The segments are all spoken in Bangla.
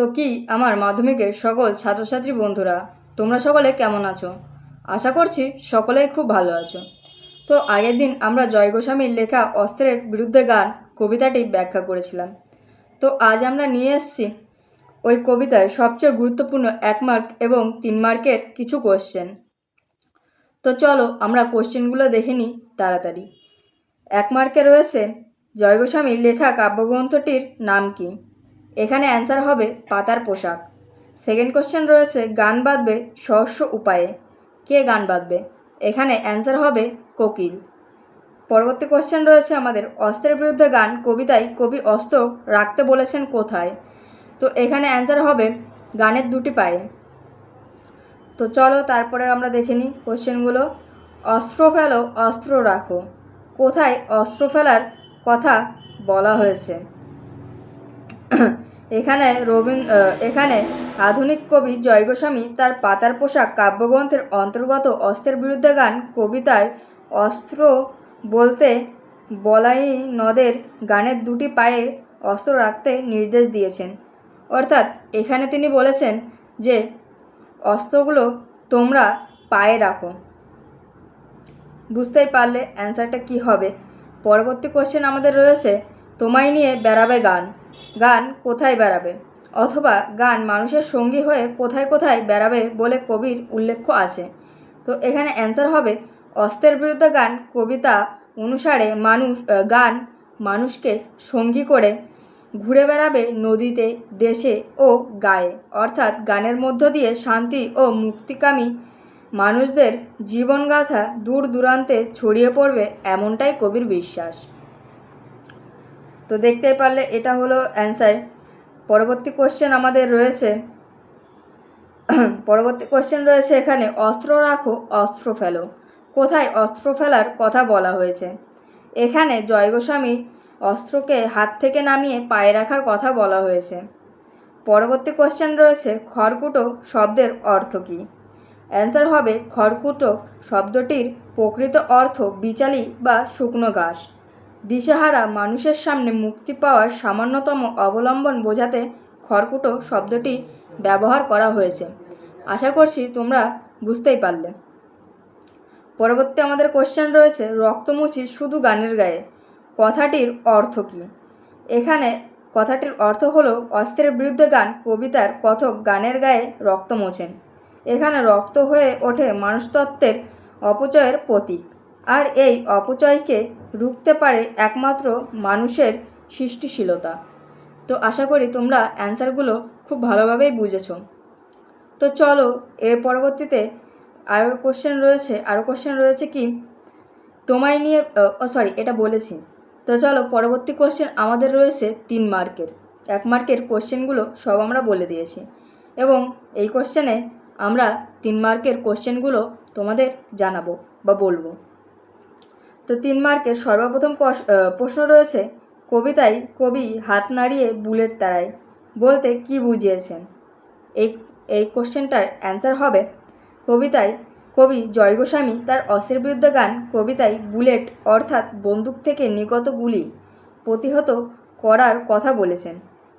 তো কি আমার মাধ্যমিকের সকল ছাত্রছাত্রী বন্ধুরা, তোমরা সকলে কেমন আছো? আশা করছি সকলেই খুব ভালো আছো। তো আগের দিন আমরা জয় গোস্বামীর লেখা অস্ত্রের বিরুদ্ধে গান কবিতাটি ব্যাখ্যা করেছিলাম। তো আজ আমরা নিয়ে এসেছি ওই কবিতার সবচেয়ে গুরুত্বপূর্ণ 1 মার্ক এবং 3 মার্কের কিছু কোশ্চেন। তো চলো আমরা কোশ্চেনগুলো দেখে নিই তাড়াতাড়ি। 1 মার্কে রয়েছে জয় গোস্বামীর লেখা কাব্যগ্রন্থটির নাম কি? এখানে অ্যান্সার হবে পাতার পোশাক। সেকেন্ড কোশ্চেন রয়েছে গান বাঁধবে সহস্য উপায়ে। কে গান বাঁধবে? এখানে অ্যান্সার হবে কোকিল। পরবর্তী কোশ্চেন রয়েছে আমাদের অস্ত্রের বিরুদ্ধে গান কবিতায় কবি অস্ত্র রাখতে বলেছেন কোথায়? তো এখানে অ্যান্সার হবে গানের দুটি পায়ে। তো চলো তারপরে আমরা দেখে নিই কোশ্চেনগুলো। অস্ত্র ফেলো অস্ত্র রাখো, কোথায় অস্ত্র ফেলার কথা বলা হয়েছে? এখানে আধুনিক কবি জয় গোস্বামী তার পাতার পোশাক কাব্যগ্রন্থের অন্তর্গত অস্ত্রের বিরুদ্ধে গান কবিতায় অস্ত্র বলতে বলাই নদের গানের দুটি পায়ের অস্ত্র রাখতে নির্দেশ দিয়েছেন। অর্থাৎ এখানে তিনি বলেছেন যে অস্ত্রগুলো তোমরা পায়ে রাখো। বুঝতেই পারলে অ্যান্সারটা কি হবে। পরবর্তী কোশ্চেন আমাদের রয়েছে তোমায় নিয়ে বেড়াবে গান। গান কোথায় বেড়াবে? অথবা গান মানুষের সঙ্গী হয়ে কোথায় কোথায় বেড়াবে বলে কবির উল্লেখ আছে? তো এখানে অ্যান্সার হবে অস্ত্রের বিরুদ্ধে গান কবিতা অনুসারে গান মানুষকে সঙ্গী করে ঘুরে বেড়াবে নদীতে, দেশে ও গায়ে। অর্থাৎ গানের মধ্য দিয়ে শান্তি ও মুক্তিকামী মানুষদের জীবনগাথা দূর দূরান্তে ছড়িয়ে পড়বে, এমনটাই কবির বিশ্বাস। তো দেখতেই পারলে এটা হলো অ্যান্সার। পরবর্তী কোশ্চেন আমাদের রয়েছে এখানে অস্ত্র রাখো অস্ত্র ফেলো, কোথায় অস্ত্র ফেলার কথা বলা হয়েছে? এখানে জয় গোস্বামী অস্ত্রকে হাত থেকে নামিয়ে পায়ে রাখার কথা বলা হয়েছে। পরবর্তী কোশ্চেন রয়েছে খড়কুটো শব্দের অর্থ কী? অ্যান্সার হবে খড়কুটো শব্দটির প্রকৃত অর্থ বিচালি বা শুকনো ঘাস। দিশেহারা মানুষের সামনে মুক্তি পাওয়ার সামান্যতম অবলম্বন বোঝাতে খড়কুটো শব্দটি ব্যবহার করা হয়েছে। আশা করছি তোমরা বুঝতেই পারলে। পরবর্তী আমাদের কোশ্চেন রয়েছে রক্তমুচি শুধু গানের গায়ে, কথাটির অর্থ কী? এখানে কথাটির অর্থ হলো অস্ত্রের বিরুদ্ধে গান কবিতার কথক গানের গায়ে রক্ত মোছেন। এখানে রক্ত হয়ে ওঠে মানুষতত্ত্বের অপচয়ের প্রতীক, আর এই অপচয়কে রুখতে পারে একমাত্র মানুষের সৃষ্টিশীলতা। তো আশা করি তোমরা অ্যান্সারগুলো খুব ভালোভাবেই বুঝেছো। তো চলো এর পরবর্তীতে আরও কোশ্চেন রয়েছে কি তোমায় নিয়ে এটা বলেছি। তো চলো পরবর্তী কোশ্চেন আমাদের রয়েছে 3 মার্কের। 1 মার্কের কোশ্চেনগুলো সব আমরা বলে দিয়েছি এবং এই কোশ্চেনে আমরা 3 মার্কের কোশ্চেনগুলো তোমাদের জানাবো বা বলবো। তো 3 মার্কের সর্বপ্রথম প্রশ্ন রয়েছে কবিতায় কবি হাত নাড়িয়ে বুলেট তাড়ায় বলতে কি বুঝিয়েছেন? এই কোশ্চেনটার অ্যান্সার হবে কবিতায় কবি জয় গোস্বামী তার অস্ত্রের বিরুদ্ধে গান কবিতায় বুলেট অর্থাৎ বন্দুক থেকে নির্গত গুলি প্রতিহত করার কথা বলেছেন।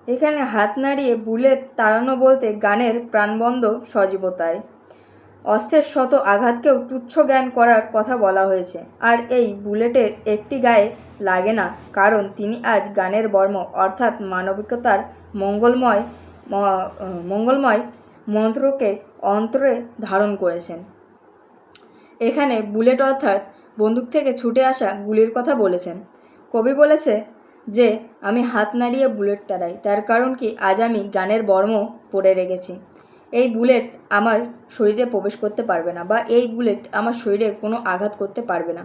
এখানে হাত নাড়িয়ে বুলেট তাড়ানো বলতে গানের প্রাণবন্ধ সজীবতায় অস্ত্রের শত আঘাতকেও তুচ্ছ জ্ঞান করার কথা বলা হয়েছে। আর এই বুলেটের একটি গায়ে লাগে না, কারণ তিনি আজ গানের বর্ম অর্থাৎ মানবিকতার মঙ্গলময় মন্ত্রকে অন্তরে ধারণ করেছেন। এখানে বুলেট অর্থাৎ বন্দুক থেকে ছুটে আসা গুলির কথা বলেছেন। কবি বলেছে যে আমি হাত নাড়িয়ে বুলেট তাড়াই, তার কারণ কি আজ আমি গানের বর্ম পরে রেখেছি। এই বুলেট আমার শরীরে প্রবেশ করতে পারবে না বা এই বুলেট আমার শরীরে কোনো আঘাত করতে পারবে না।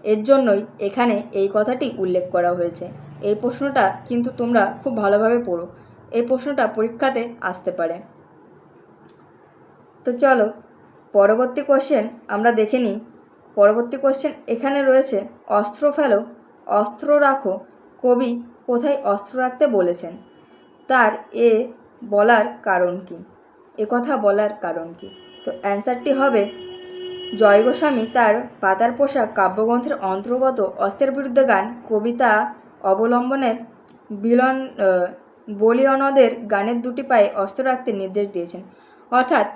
এর জন্যই এখানে এই কথাটি উল্লেখ করা হয়েছে। এই প্রশ্নটা কিন্তু তোমরা খুব ভালোভাবে পড়ো, এই প্রশ্নটা পরীক্ষাতে আসতে পারে। তো চলো পরবর্তী কোশ্চেন আমরা দেখে নিই। পরবর্তী কোশ্চেন এখানে রয়েছে অস্ত্র ফেলো অস্ত্র রাখো, কবি কোথায় অস্ত্র রাখতে বলেছেন? তার বলার কারণ কি? কথা বলার কারণ কি? তো অ্যান্সারটি হবে জয় গোস্বামী তার পাতার পোশাক কাব্যগ্রন্থের অন্তর্গত অস্ত্রের বিরুদ্ধে গান কবিতা অবলম্বনে বলিয়নদের গানের দুটি পায়ে অস্ত্র রাখতে নির্দেশ দিয়েছেন। অর্থাৎ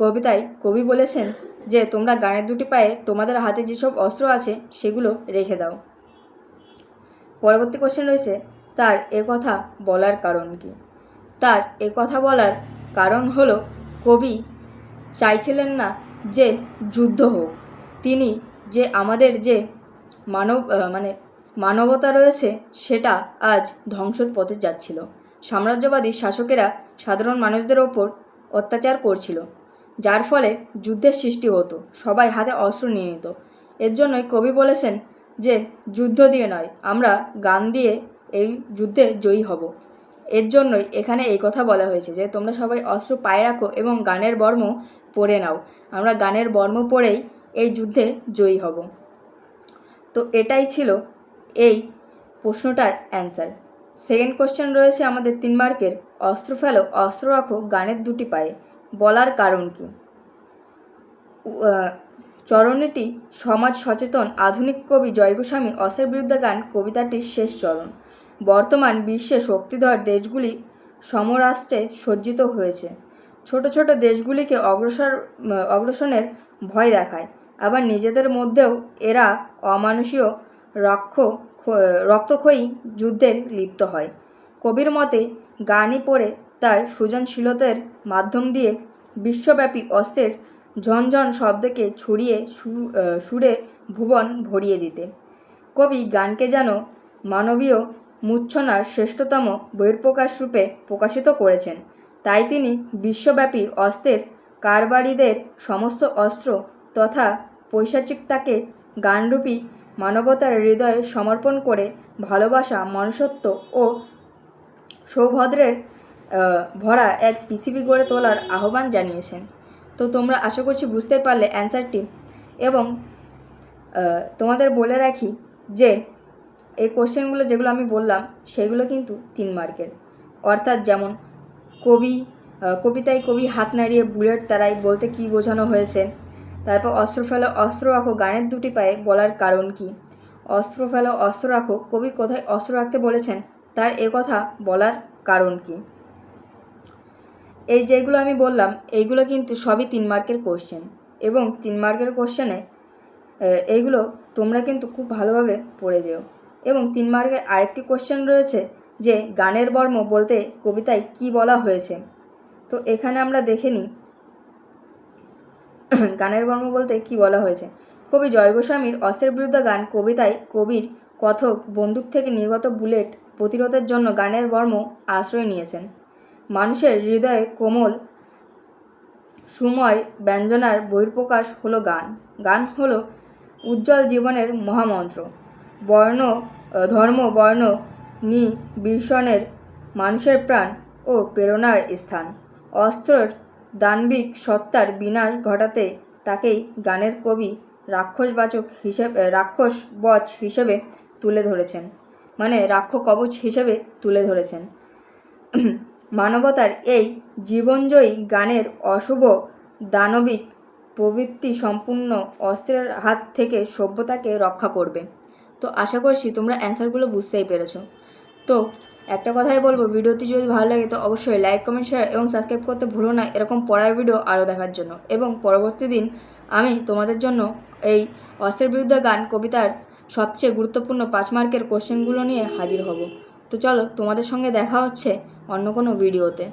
কবিতায় কবি বলেছেন যে তোমরা গানের দুটি পায়ে তোমাদের হাতে যেসব অস্ত্র আছে সেগুলো রেখে দাও। পরবর্তী কোশ্চেন রয়েছে, তার কথা বলার কারণ কি? তার কথা বলার কারণ হলো কবি চাইছিলেন না যে যুদ্ধ হোক। তিনি যে আমাদের যে মানবতা রয়েছে সেটা আজ ধ্বংসের পথে যাচ্ছিল। সাম্রাজ্যবাদী শাসকেরা সাধারণ মানুষদের ওপর অত্যাচার করছিল, যার ফলে যুদ্ধের সৃষ্টি হতো, সবাই হাতে অস্ত্র নিয়ে নিত। এর জন্যই কবি বলেছেন যে যুদ্ধ দিয়ে নয়, আমরা গান দিয়ে এই যুদ্ধে জয়ী হব। এর জন্যই এখানে এই কথা বলা হয়েছে যে তোমরা সবাই অস্ত্র পায়ে রাখো এবং গানের বর্ম পরে নাও, আমরা গানের বর্ম পরেই এই যুদ্ধে জয়ী হব। তো এটাই ছিল এই প্রশ্নটার অ্যান্সার। সেকেন্ড কোশ্চেন রয়েছে আমাদের 3 মার্কের, অস্ত্র ফেলো অস্ত্র রাখো গানের দুটি পায়ে, বলার কারণ কি? চরণটি সমাজ সচেতন আধুনিক কবি জয় গোস্বামী অস্ত্রের বিরুদ্ধে গান কবিতাটির শেষ চরণ। বর্তমান বিশ্বে শক্তিধর দেশগুলি সমরাষ্ট্রে সজ্জিত হয়েছে। ছোট ছোট দেশগুলিকে অগ্রসনের ভয় দেখায়, আবার নিজেদের মধ্যেও এরা অমানুষীয় রক্তক্ষয়ী যুদ্ধের লিপ্ত হয়। কবির মতে গানই পড়ে তার সৃজনশীলতার মাধ্যম দিয়ে বিশ্বব্যাপী অস্ত্রের ঝনঝন শব্দকে ছড়িয়ে সুরে ভুবন ভরিয়ে দিতে। কবি গানকে যেন মানবীয় মূর্ছনার শ্রেষ্ঠতম বহিঃপ্রকাশ রূপে প্রকাশিত করেছেন। তাই তিনি বিশ্বব্যাপী অস্ত্রের কারবারিদের সমস্ত অস্ত্র তথা পৈশাচিকতাকে গানরূপী মানবতার হৃদয়ে সমর্পণ করে ভালোবাসা, মনুষ্যত্ব ও সৌভদ্রের ভরা এক পৃথিবী গড়ে তোলার আহ্বান জানিয়েছেন। তো তোমরা আশা করছি বুঝতে পারলে অ্যান্সারটি। এবং তোমাদের বলে রাখি যে এই কোশ্চেনগুলো যেগুলো আমি বললাম সেগুলো কিন্তু 3 মার্কের। অর্থাৎ যেমন কবিতায় কবি হাত নাড়িয়ে বুলেট তারাই বলতে কী বোঝানো হয়েছে, তারপর অস্ত্র ফেলো অস্ত্র রাখো গানের দুটি পায়ে বলার কারণ কি, অস্ত্র ফেলো অস্ত্র রাখো কবি কোথায় অস্ত্র রাখতে বলেছেন তার কথা বলার কারণ কি। এই যেগুলো আমি বললাম এইগুলো কিন্তু সবই 3 মার্কের কোশ্চেন, এবং 3 মার্কের কোশ্চেনে এইগুলো তোমরা কিন্তু খুব ভালোভাবে পড়ে যেও। এবং 3 মার্কের আরেকটি কোশ্চেন রয়েছে যে গানের বর্ম বলতে কবিতায় কি বলা হয়েছে। তো এখানে আমরা দেখে নিই গানের বর্ম বলতে কি বলা হয়েছে। কবি জয় গোস্বামীর অস্ত্রের বিরুদ্ধে গান কবিতায় কবির কথক বন্দুক থেকে নির্গত বুলেট প্রতিরোধের জন্য গানের বর্ম আশ্রয় নিয়েছেন। মানুষের হৃদয়ে কোমল সুময় ব্যঞ্জনার বহিঃপ্রকাশ হলো গান। গান হলো উজ্জ্বল জীবনের মহামন্ত্র, ধর্ম বর্ণ নির্বিশেষে মানুষের প্রাণ ও প্রেরণার স্থান। অস্ত্রের দানবিক সত্তার বিনাশ ঘটাতে তাকেই গানের কবি রাক্ষসবচ হিসেবে তুলে ধরেছেন, রাক্ষকবচ হিসেবে তুলে ধরেছেন। মানবতার এই জীবনজয়ী গানের অশুভ দানবিক প্রবৃত্তি সম্পূর্ণ অস্ত্রের হাত থেকে সভ্যতাকে রক্ষা করবে। তো আশা করছি তোমরা অ্যান্সারগুলো বুঝতেই পেরেছো। তো একটা কথাই বলবো, ভিডিওটি যদি ভালো লাগে তো অবশ্যই লাইক, কমেন্ট, শেয়ার এবং সাবস্ক্রাইব করতে ভুলো না এরকম পড়ার ভিডিও আরও দেখার জন্য। এবং পরবর্তী দিন আমি তোমাদের জন্য এই অস্ত্রের বিরুদ্ধে গান কবিতার সবচেয়ে গুরুত্বপূর্ণ 5 মার্কের কোশ্চেনগুলো নিয়ে হাজির হব। তো চলো তোমাদের সঙ্গে দেখা হচ্ছে অন্য কোনো ভিডিওতে।